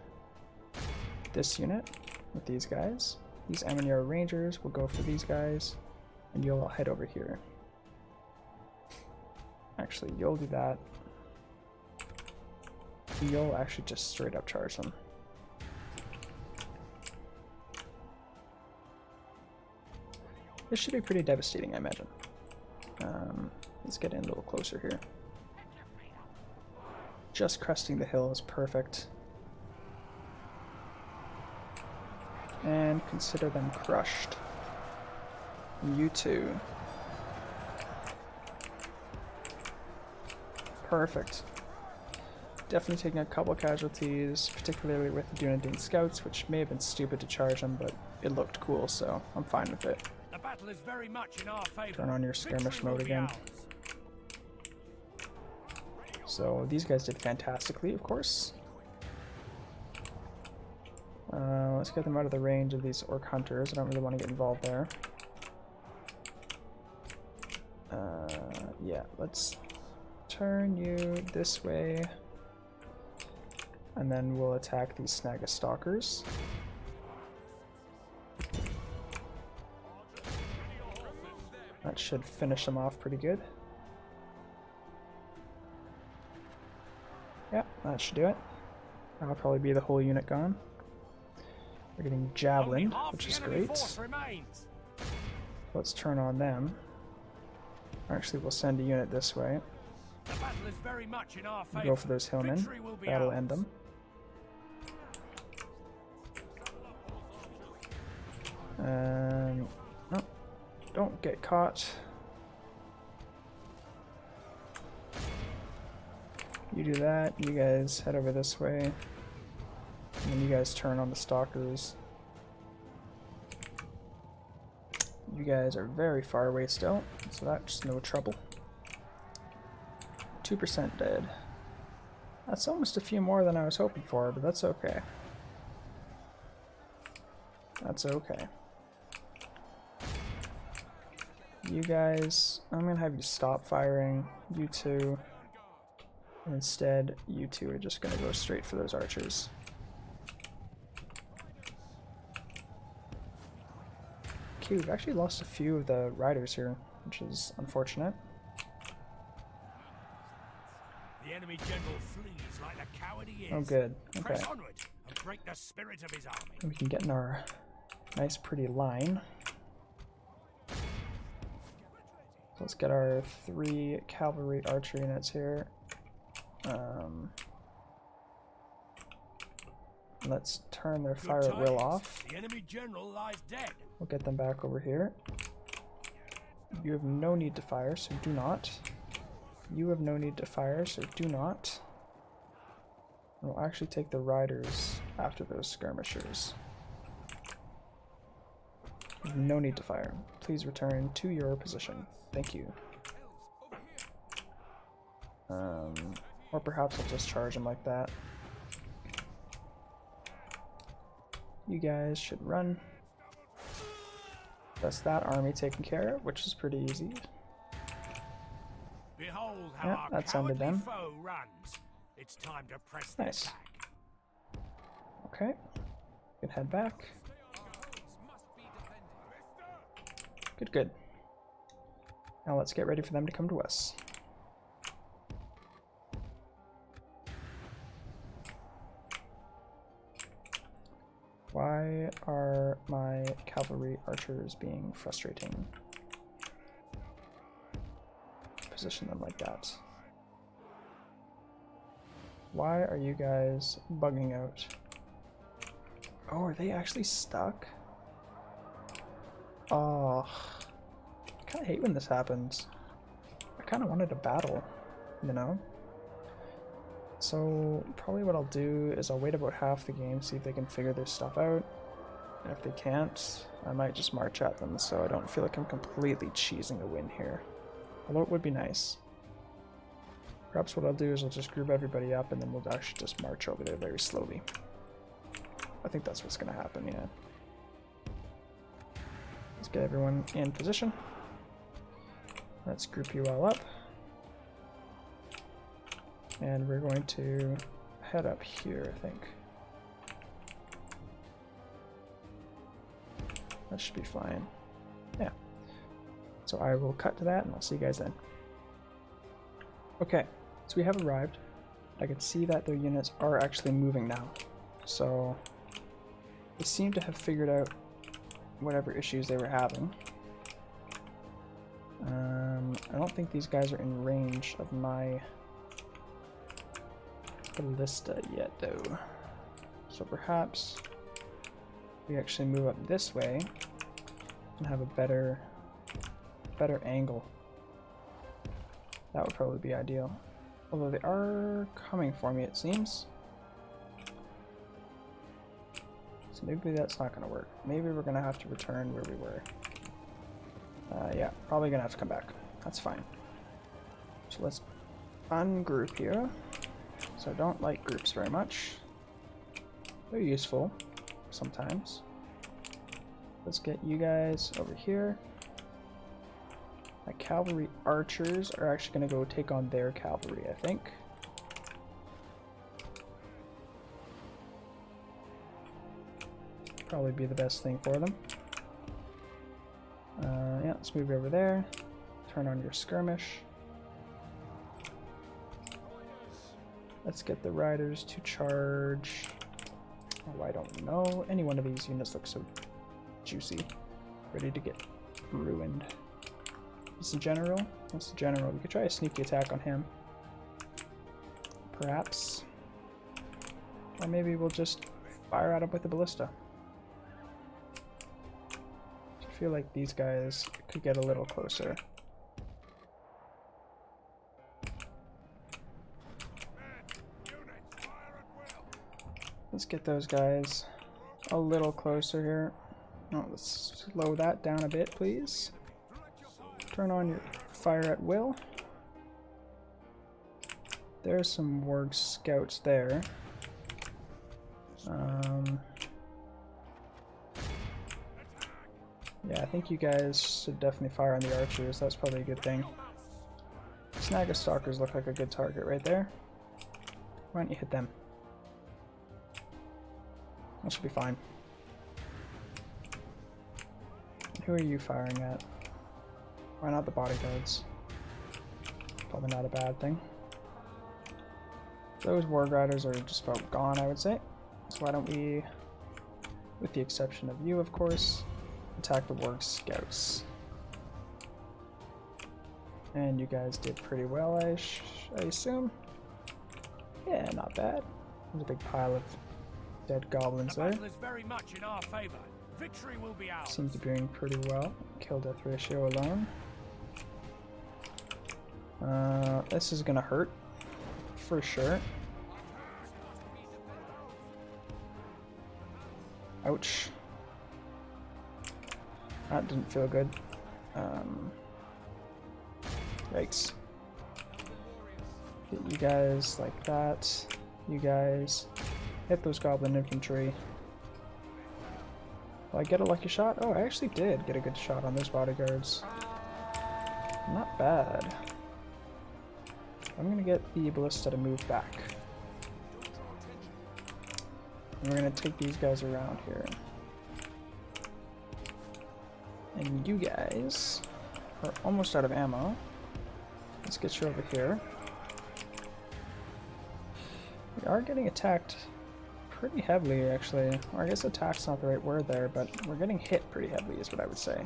this unit with these guys. These Amanir Rangers will go for these guys, and you'll all head over here. Actually, you'll do that. You'll actually just straight up charge them. This should be pretty devastating, I imagine. Let's get in a little closer here. Just cresting the hill is perfect. And consider them crushed. You too. Perfect. Definitely taking a couple casualties, particularly with the Dunedain scouts, which may have been stupid to charge them, but it looked cool, so I'm fine with it. The battle is very much in our favor. Turn on your skirmish mode again. So these guys did fantastically, of course. Let's get them out of the range of these orc hunters. I don't really want to get involved there. Yeah, let's turn you this way. And then we'll attack these Snaga Stalkers. That should finish them off pretty good. Yeah, that should do it. That'll probably be the whole unit gone. We're getting javelined, which is great. Let's turn on them. Actually, we'll send a unit this way. The battle is very much in our favor. Go for those hillmen. That'll end them. No, don't get caught. You do that, you guys head over this way. And then you guys turn on the stalkers. You guys are very far away still, so that's no trouble. 2% dead. That's almost a few more than I was hoping for, but that's okay. That's okay. You guys, I'm gonna have you stop firing. You two. Instead, you two are just gonna go straight for those archers. Okay, we've actually lost a few of the riders here, which is unfortunate. The enemy general flees like the coward he is. Oh, good. Okay. Press onward and break the spirit of his army. We can get in our nice, pretty line. So let's get our 3 cavalry archer units here. Let's turn their fire at will off. The enemy general lies dead. We'll get them back over here. You have no need to fire, so do not. You have no need to fire, so do not. We'll actually take the riders after those skirmishers. You have no need to fire. Please return to your position. Thank you. Or perhaps I'll just charge them like that. You guys should run. That's that army taken care of, which is pretty easy. Behold how Yeah, our that's ended cowardly them. foe runs. It's time to press Nice. the attack. Okay. We can head back. Good, good. Now let's get ready for them to come to us. Why are my cavalry archers being frustrating? Position them like that. Why are you guys bugging out? Oh, are they actually stuck? Oh, I kind of hate when this happens. I kind of wanted a battle, you know? So probably what I'll do is I'll wait about half the game, see if they can figure their stuff out. And if they can't, I might just march at them so I don't feel like I'm completely cheesing a win here. Although it would be nice. Perhaps what I'll do is I'll just group everybody up and then we'll actually just march over there very slowly. I think that's what's gonna happen, yeah. Let's get everyone in position. Let's group you all up. And we're going to head up here, I think. That should be fine. Yeah. So I will cut to that and I'll see you guys then. Okay, so we have arrived. I can see that their units are actually moving now. So they seem to have figured out whatever issues they were having. I don't think these guys are in range of my ballista yet though. So perhaps we actually move up this way and have a better angle. That would probably be ideal. Although they are coming for me, it seems. So maybe that's not going to work. Maybe we're going to have to return where we were. Yeah, probably going to have to come back. That's fine. So let's ungroup here. So I don't like groups very much. They're useful sometimes. Let's get you guys over here. My cavalry archers are actually going to go take on their cavalry, I think. Probably be the best thing for them. Yeah, let's move over there. Turn on your skirmish. Let's get the riders to charge. Oh, I don't know. Any one of these units looks so juicy. Ready to get ruined. Is the general? What's the general? We could try a sneaky attack on him. Perhaps. Or maybe we'll just fire at him with the ballista. I feel like these guys could get a little closer. Let's get those guys a little closer here. Oh, let's slow that down a bit, please. Turn on your fire at will. There's some warg scouts there. Yeah, I think you guys should definitely fire on the archers. That's probably a good thing. Snagga stalkers look like a good target right there. Why don't you hit them? That should be fine. Who are you firing at? Why not the bodyguards? Probably not a bad thing. Those warg riders are just about gone, I would say. So why don't we, with the exception of you, of course, attack the warg scouts. And you guys did pretty well, I assume. Yeah, not bad. There's a big pile of dead goblins there. The battle is very much in our favor. Victory will be ours. Seem to be doing pretty well. Kill death ratio alone. This is gonna hurt for sure. Ouch. That didn't feel good. Yikes. Get you guys like that. You guys hit those goblin infantry. Will I get a lucky shot? Oh, I actually did get a good shot on those bodyguards. Not bad. I'm gonna get the ballista to move back. And we're gonna take these guys around here. And you guys are almost out of ammo. Let's get you over here. We are getting attacked pretty heavily, actually. Or I guess attack's not the right word there, but we're getting hit pretty heavily is what I would say.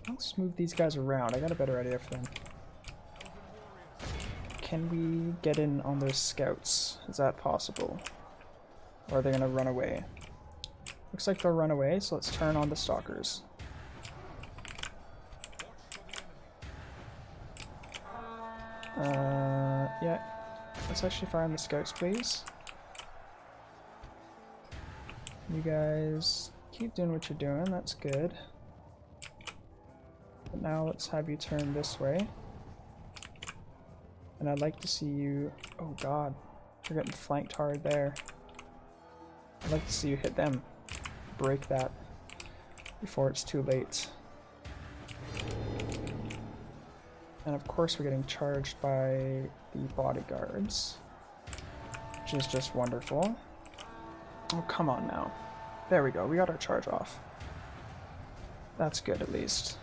Let's move these guys around. I got a better idea for them. Can we get in on those scouts? Is that possible? Or are they gonna run away? Looks like they'll run away, so let's turn on the stalkers. Yeah. Let's actually fire on the scouts, please. You guys keep doing what you're doing, that's good. But now let's have you turn this way. And I'd like to see you... Oh god, you're getting flanked hard there. I'd like to see you hit them. Break that before it's too late. And of course we're getting charged by the bodyguards, which is just wonderful. Oh, come on now. There we go, we got our charge off. That's good at least.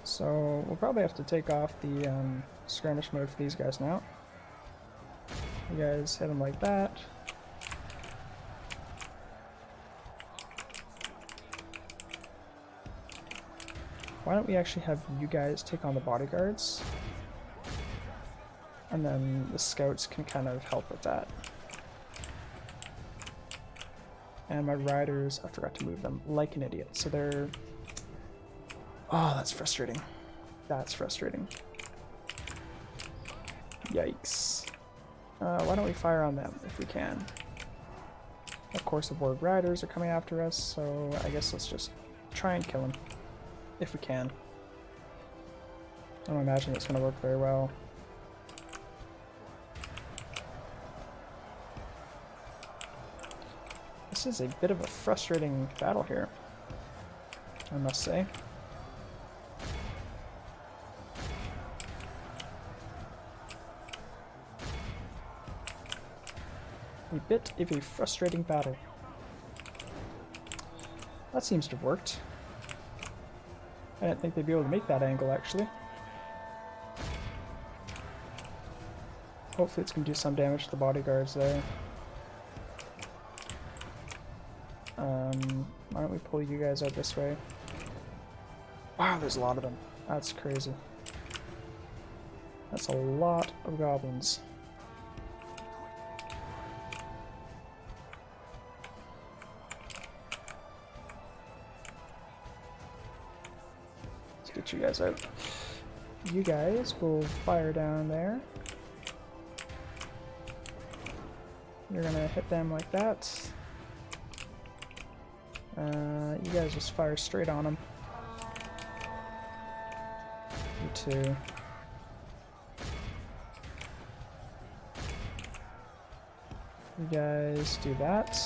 So we'll probably have to take off the skirmish mode for these guys now. You guys hit them like that. Why don't we actually have you guys take on the bodyguards? And then the scouts can kind of help with that. And my riders, I forgot to move them like an idiot. So they're... Oh, that's frustrating. That's frustrating. Yikes. Why don't we fire on them if we can? Of course the Borg riders are coming after us, so I guess let's just try and kill them. If we can. I don't imagine it's going to work very well. This is a bit of a frustrating battle here, I must say. A bit of a frustrating battle. That seems to have worked. I didn't think they'd be able to make that angle, actually. Hopefully it's going to do some damage to the bodyguards there. Why don't we pull you guys out this way? Wow, there's a lot of them. That's crazy. That's a lot of goblins. Let's get you guys out. You guys will fire down there. You're gonna hit them like that. You guys just fire straight on them. You too. You guys do that.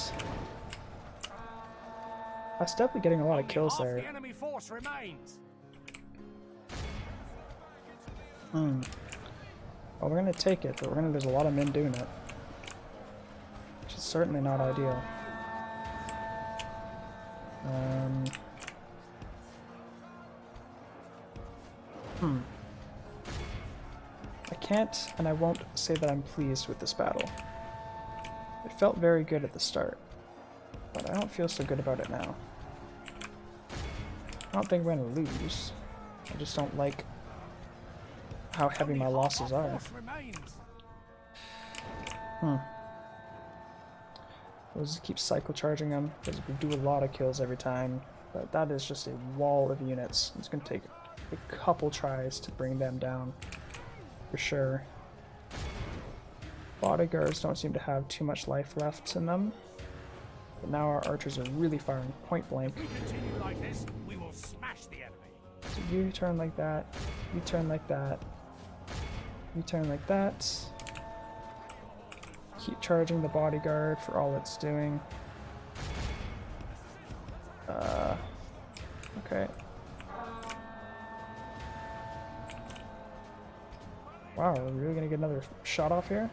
That's definitely getting a lot of kills there. The enemy force remains. Well, we're gonna take it, but we're gonna lose a lot of men doing it. Which is certainly not ideal. I can't and I won't say that I'm pleased with this battle. It felt very good at the start, but I don't feel so good about it now. I don't think we're gonna lose. I just don't like how heavy my losses are. We'll just keep cycle charging them because we do a lot of kills every time, but that is just a wall of units. It's going to take a couple tries to bring them down for sure. Bodyguards don't seem to have too much life left in them, but now our archers are really firing point blank. If we continue like this, we will smash the enemy. So you turn like that, you turn like that, you turn like that. Keep charging the bodyguard for all it's doing. Okay. Wow, are we really gonna get another shot off here?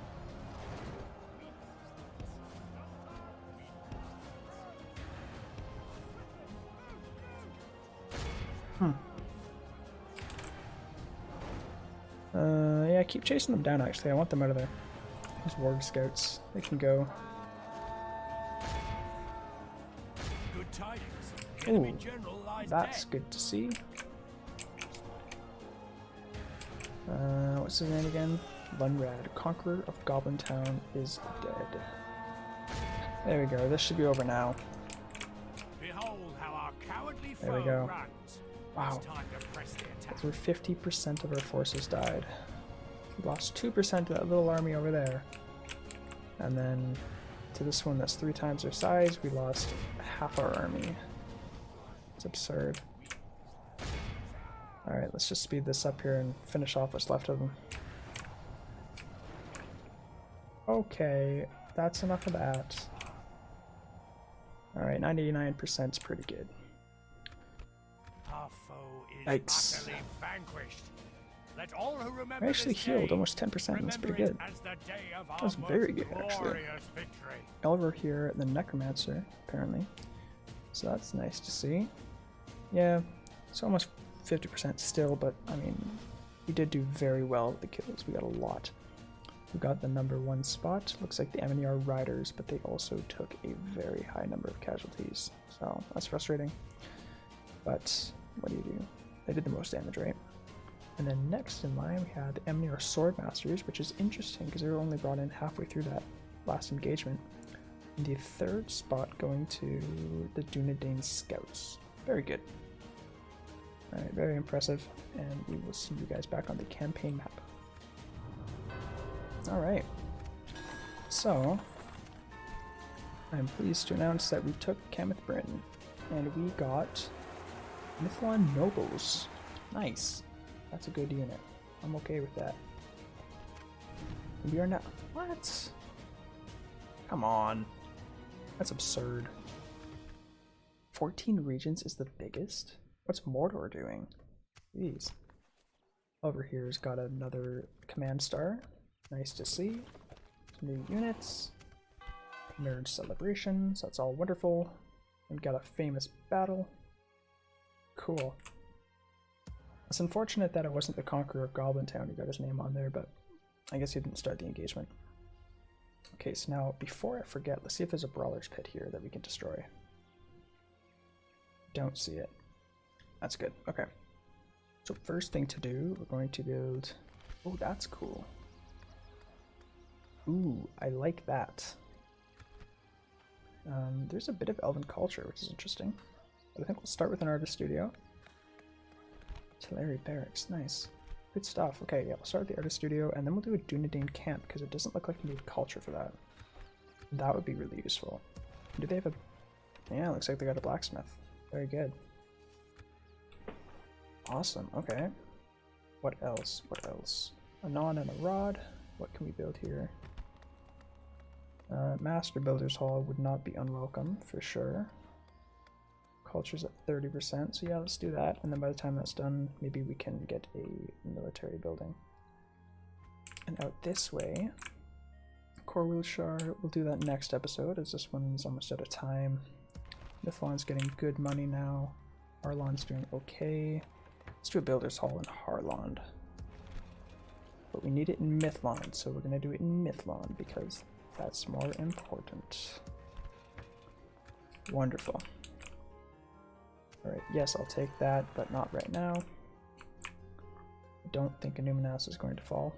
Yeah, keep chasing them down actually. I want them out of there. These warg scouts, they can go. Good tidings. The enemy Ooh, general lies that's dead. good to see. What's his name again? Lunrad, Conqueror of Goblin Town, is dead. There we go. This should be over now. Behold how our cowardly There we foe go. runs. Wow. It's time to press the attack. Over 50% of our forces died. We lost 2% of that little army over there. And then to this one that's 3 times our size, we lost half our army. It's absurd. Alright, let's just speed this up here and finish off what's left of them. Okay, that's enough of that. Alright, 99% is pretty good. Our foe is Yikes. utterly vanquished. Let all who remember I actually this healed day almost 10%, that's pretty remember good. it as the day of our That's most very good, actually. glorious victory. Elver here, the Necromancer, apparently. So that's nice to see. Yeah, it's almost 50% still, but I mean, we did do very well with the kills. We got a lot. We got the #1 spot. Looks like the enemy are riders, but they also took a very high number of casualties. So that's frustrating. But what do you do? They did the most damage, right? And then next in line we had the enemy are Swordmasters, which is interesting because they were only brought in halfway through that last engagement. And the 3rd spot going to the Dunedain Scouts. Very good. Alright, very impressive, and we will see you guys back on the campaign map. Alright, so I'm pleased to announce that we took Cameth Brin, and we got Mithlon Nobles. Nice. That's a good unit. I'm okay with that. We are now. What? Come on. That's absurd. 14 regions is the biggest? What's Mordor doing? Jeez. Over here's got another command star. Nice to see. Some new units. Marriage celebrations. That's all wonderful. We've got a famous battle. Cool. It's unfortunate that it wasn't the Conqueror of Goblin Town who got his name on there, but I guess he didn't start the engagement. Okay, so now before I forget, let's see if there's a Brawler's Pit here that we can destroy. Don't see it. That's good. Okay. So first thing to do, we're going to build... Oh, that's cool. Ooh, I like that. There's a bit of elven culture, which is interesting. But I think we'll start with an artist studio. Teleri Barracks, nice. Good stuff. Okay, yeah, we'll start with the artist studio, and then we'll do a Dunedain camp, because it doesn't look like you need culture for that. That would be really useful. Do they have a... Yeah, looks like they got a blacksmith. Very good. Awesome, okay. What else? What else? A non and a rod. What can we build here? Master Builder's Hall would not be unwelcome, for sure. Culture's at 30%, so yeah, let's do that. And then by the time that's done, maybe we can get a military building. And out this way, Core Wheelshar, we'll do that next episode, as this one's almost out of time. Mithlon's getting good money now. Harlon's doing okay. Let's do a Builder's Hall in Harlond. But we need it in Mithlon, so we're going to do it in Mithlon because that's more important. Wonderful. Alright, yes, I'll take that, but not right now. I don't think Numenas is going to fall.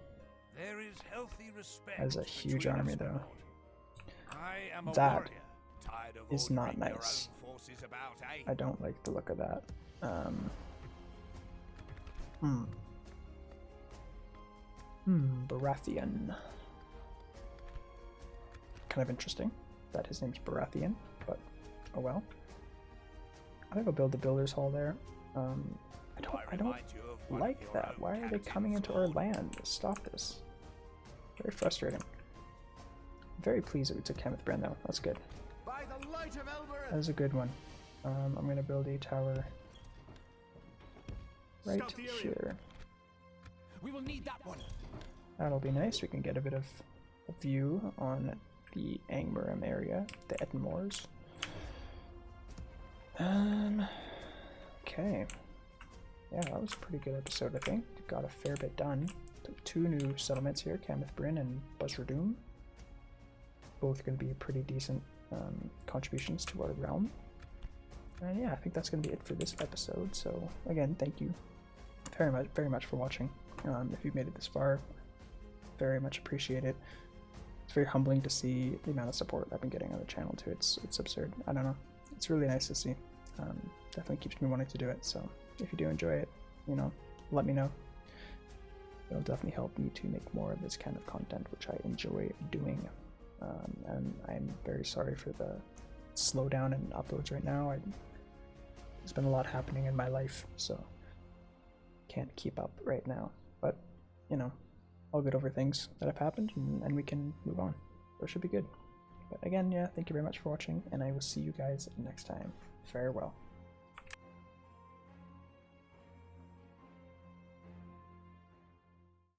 There is healthy respect As a huge army, though. I am a That warrior, tired of is not ordering your nice. own forces about, eh? I don't like the look of that. Baratheon. Kind of interesting that his name's Baratheon, but oh well. I think I'll build the Builder's Hall there. I don't like that. Why are they coming into our land? Stop this. Very frustrating. I'm very pleased that we took Cameth Brin though. That's good. By the light of Elbereth. That is a good one. I'm going to build a tower right Scout the area. here. We will need that one. That'll be nice. We can get a bit of a view on the Angmar area, the Ettenmoors. Okay. Yeah, that was a pretty good episode, I think. Got a fair bit done. Took 2 new settlements here, Cameth Brin and Barad-Dûr. Both going to be pretty decent contributions to our realm. And yeah, I think that's going to be it for this episode. So again, thank you very much for watching. If you've made it this far, very much appreciate it. It's very humbling to see the amount of support I've been getting on the channel too. It's absurd. I don't know. It's really nice to see. Definitely keeps me wanting to do it. So if you do enjoy it, you know, let me know. It'll definitely help me to make more of this kind of content, which I enjoy doing. And I'm very sorry for the slowdown in uploads right now. There's been a lot happening in my life, so can't keep up right now. But, you know, I'll get over things that have happened and we can move on. So it should be good. But again, yeah, thank you very much for watching, and I will see you guys next time. Farewell.